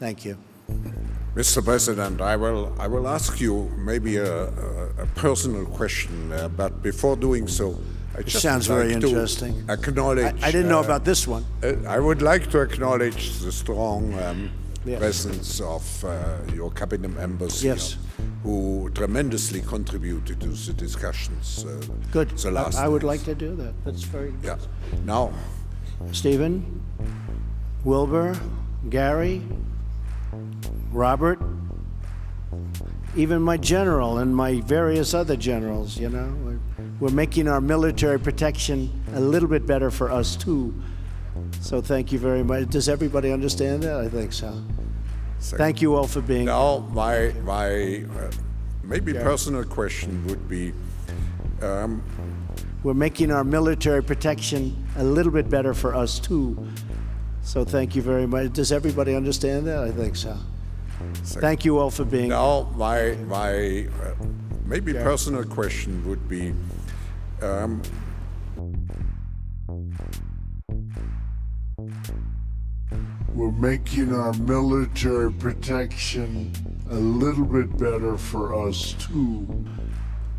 Thank you. Mr. President, I will ask you maybe a personal question, but before doing so, I just sounds like very interesting. to acknowledge. I didn't know about this one. I would like to acknowledge the strong Yes. presence of your cabinet members Yes. here, who tremendously contributed to the discussions. Good. The last I would days. like to do that. That's very good. Yeah. Now, Stephen, Wilbur, Gary, Robert, even my general and my various other generals, you know. We're making our military protection a little bit better for us, too. So thank you very much. Does everybody understand that? I think so. Thank you all for being here. now my maybe personal question would be, We're making our military protection a little bit better for us, too. So thank you very much. Does everybody understand that? I think so. Thank you all for being here. now my maybe personal question would be, We're making our military protection a little bit better for us, too.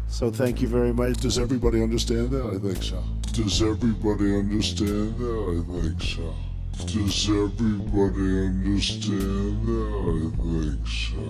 So thank you very much. Does everybody understand that? I think so. Does everybody understand that? I think so. Does everybody understand that? I think so.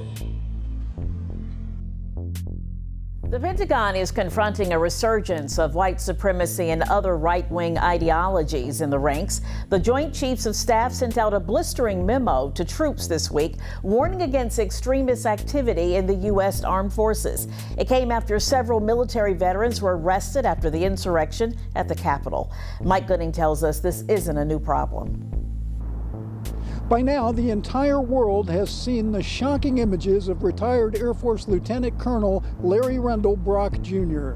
The Pentagon is confronting a resurgence of white supremacy and other right-wing ideologies in the ranks. The Joint Chiefs of Staff sent out a blistering memo to troops this week, warning against extremist activity in the U.S. Armed Forces. It came after several military veterans were arrested after the insurrection at the Capitol. Mike Gooding tells us this isn't a new problem. By now, the entire world has seen the shocking images of retired Air Force Lieutenant Colonel Larry Randall Brock Jr.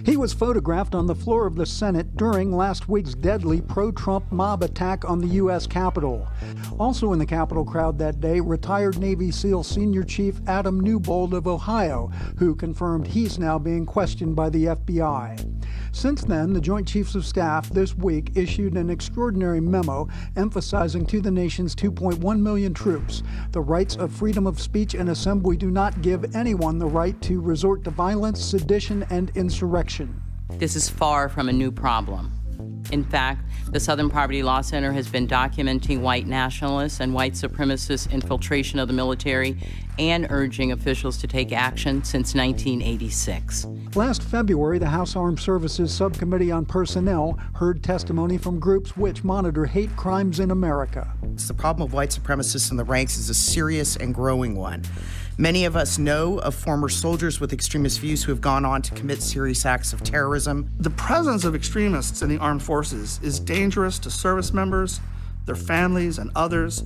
He was photographed on the floor of the Senate during last week's deadly pro-Trump mob attack on the U.S. Capitol. Also in the Capitol crowd that day, retired Navy SEAL Senior Chief Adam Newbold of Ohio, who confirmed he's now being questioned by the FBI. Since then, the Joint Chiefs of Staff this week issued an extraordinary memo emphasizing to the nation's 2.1 million troops the rights of freedom of speech and assembly do not give anyone the right to resort to violence, sedition, and insurrection. This is far from a new problem. In fact, the Southern Poverty Law Center has been documenting white nationalists and white supremacists' infiltration of the military and urging officials to take action since 1986. Last February, the House Armed Services Subcommittee on Personnel heard testimony from groups which monitor hate crimes in America. The problem of white supremacists in the ranks is a serious and growing one. Many of us know of former soldiers with extremist views who have gone on to commit serious acts of terrorism. The presence of extremists in the armed forces is dangerous to service members, their families, and others,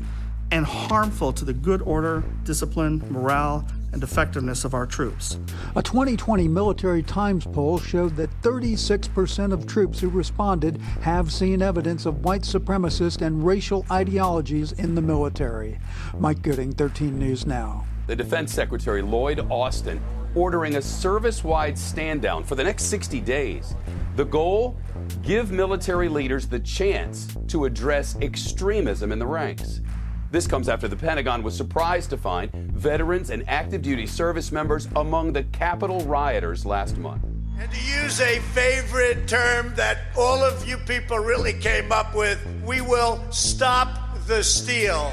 and harmful to the good order, discipline, morale, and effectiveness of our troops. A 2020 Military Times poll showed that 36% of troops who responded have seen evidence of white supremacist and racial ideologies in the military. Mike Gooding, 13 News Now. The Defense Secretary Lloyd Austin ordering a service-wide stand-down for the next 60 days. The goal? Give military leaders the chance to address extremism in the ranks. This comes after the Pentagon was surprised to find veterans and active duty service members among the Capitol rioters last month. And to use a favorite term that all of you people really came up with, we will stop the steal.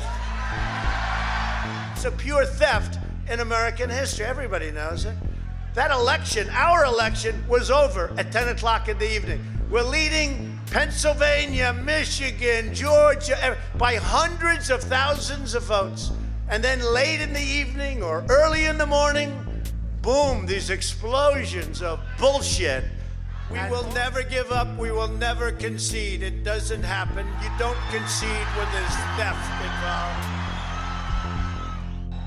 It's a pure theft in American history. Everybody knows it. That election, our election, was over at 10 o'clock in the evening. We're leading Pennsylvania, Michigan, Georgia, by hundreds of thousands of votes. And then late in the evening or early in the morning, boom, these explosions of bullshit. We will never give up. We will never concede. It doesn't happen. You don't concede when there's theft involved.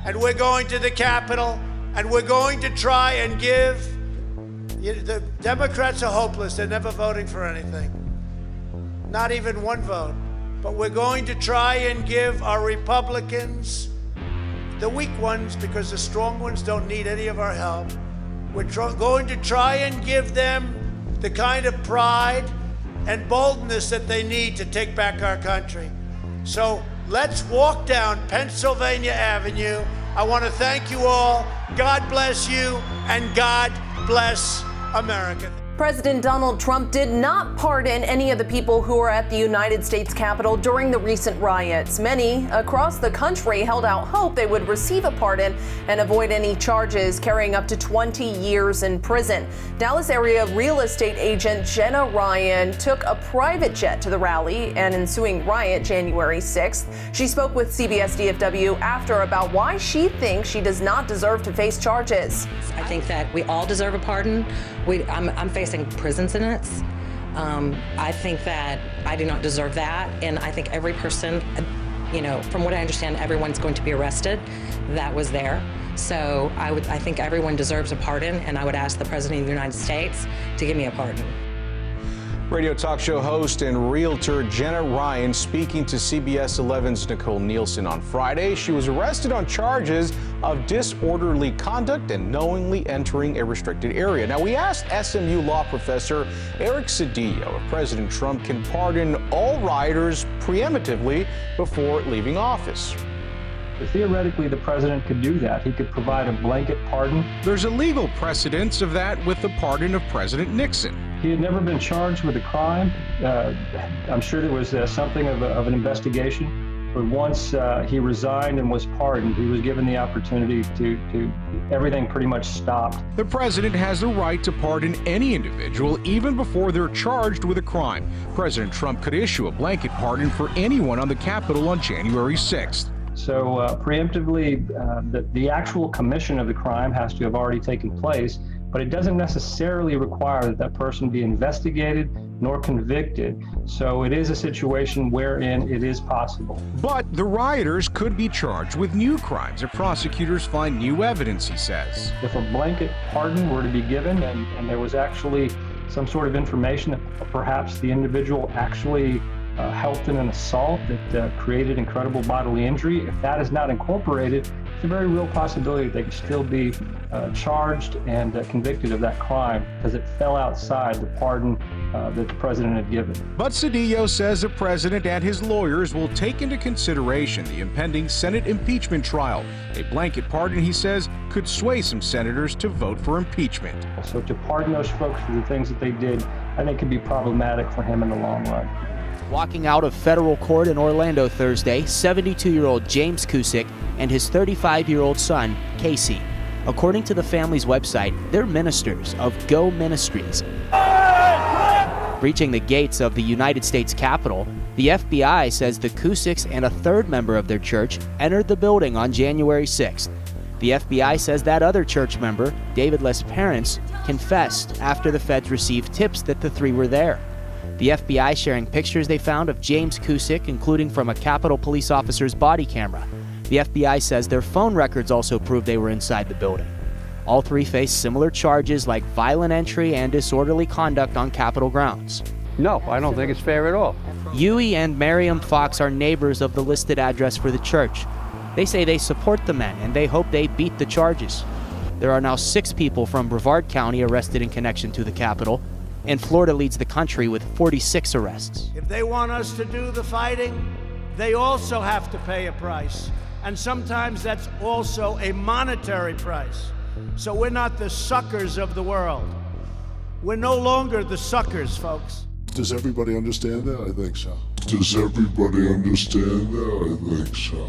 And we're going to the Capitol, and we're going to try and give. The Democrats are hopeless. They're never voting for anything. Not even one vote. But we're going to try and give our Republicans, the weak ones, because the strong ones don't need any of our help. We're going to try and give them the kind of pride and boldness that they need to take back our country. So Let's walk down Pennsylvania Avenue. I want to thank you all. God bless you, and God bless America. President Donald Trump did not pardon any of the people who were at the United States Capitol during the recent riots. Many across the country held out hope they would receive a pardon and avoid any charges, carrying up to 20 years in prison. Dallas area real estate agent Jenna Ryan took a private jet to the rally and ensuing riot January 6th. She spoke with CBS DFW after about why she thinks she does not deserve to face charges. I think that we all deserve a pardon. I'm facing prison sentence. I think that I do not deserve that, and I think every person, from what I understand, everyone's going to be arrested that was there. So I think everyone deserves a pardon, and I would ask the President of the United States to give me a pardon. Radio talk show host and realtor Jenna Ryan speaking to CBS 11's Nicole Nielsen on Friday. She was arrested on charges of disorderly conduct and knowingly entering a restricted area. Now, we asked SMU law professor Eric Cedillo if President Trump can pardon all rioters preemptively before leaving office. Theoretically, the president could do that. He could provide a blanket pardon. There's a legal precedence of that with the pardon of President Nixon. He had never been charged with a crime. I'm sure there was something of an investigation, but once he resigned and was pardoned, he was given the opportunity to everything pretty much stopped. The president has the right to pardon any individual even before they're charged with a crime. President Trump could issue a blanket pardon for anyone on the Capitol on January 6th. So preemptively, the actual commission of the crime has to have already taken place, but it doesn't necessarily require that person be investigated nor convicted. So it is a situation wherein it is possible. But the rioters could be charged with new crimes if prosecutors find new evidence, he says. If a blanket pardon were to be given and there was actually some sort of information that perhaps the individual actually helped in an assault that created incredible bodily injury, if that is not incorporated, it's a very real possibility that they could still be charged and convicted of that crime because it fell outside the pardon that the president had given. But Cedillo says the president and his lawyers will take into consideration the impending Senate impeachment trial. A blanket pardon, he says, could sway some senators to vote for impeachment. So to pardon those folks for the things that they did, I think could be problematic for him in the long run. Walking out of federal court in Orlando Thursday, 72-year-old James Cusick and his 35-year-old son, Casey. According to the family's website, they're ministers of Go Ministries. Breaching the gates of the United States Capitol, the FBI says the Cusicks and a third member of their church entered the building on January 6th. The FBI says that other church member, David Les Parents, confessed after the feds received tips that the three were there. The FBI sharing pictures they found of James Cusick, including from a Capitol police officer's body camera. The FBI says their phone records also prove they were inside the building. All three face similar charges like violent entry and disorderly conduct on Capitol grounds. No, I don't think it's fair at all. Huey and Miriam Fox are neighbors of the listed address for the church. They say they support the men and they hope they beat the charges. There are now 6 people from Brevard County arrested in connection to the Capitol, and Florida leads the country with 46 arrests. If they want us to do the fighting, they also have to pay a price. And sometimes that's also a monetary price. So we're not the suckers of the world. We're no longer the suckers, folks. Does everybody understand that? I think so. Does everybody understand that? I think so.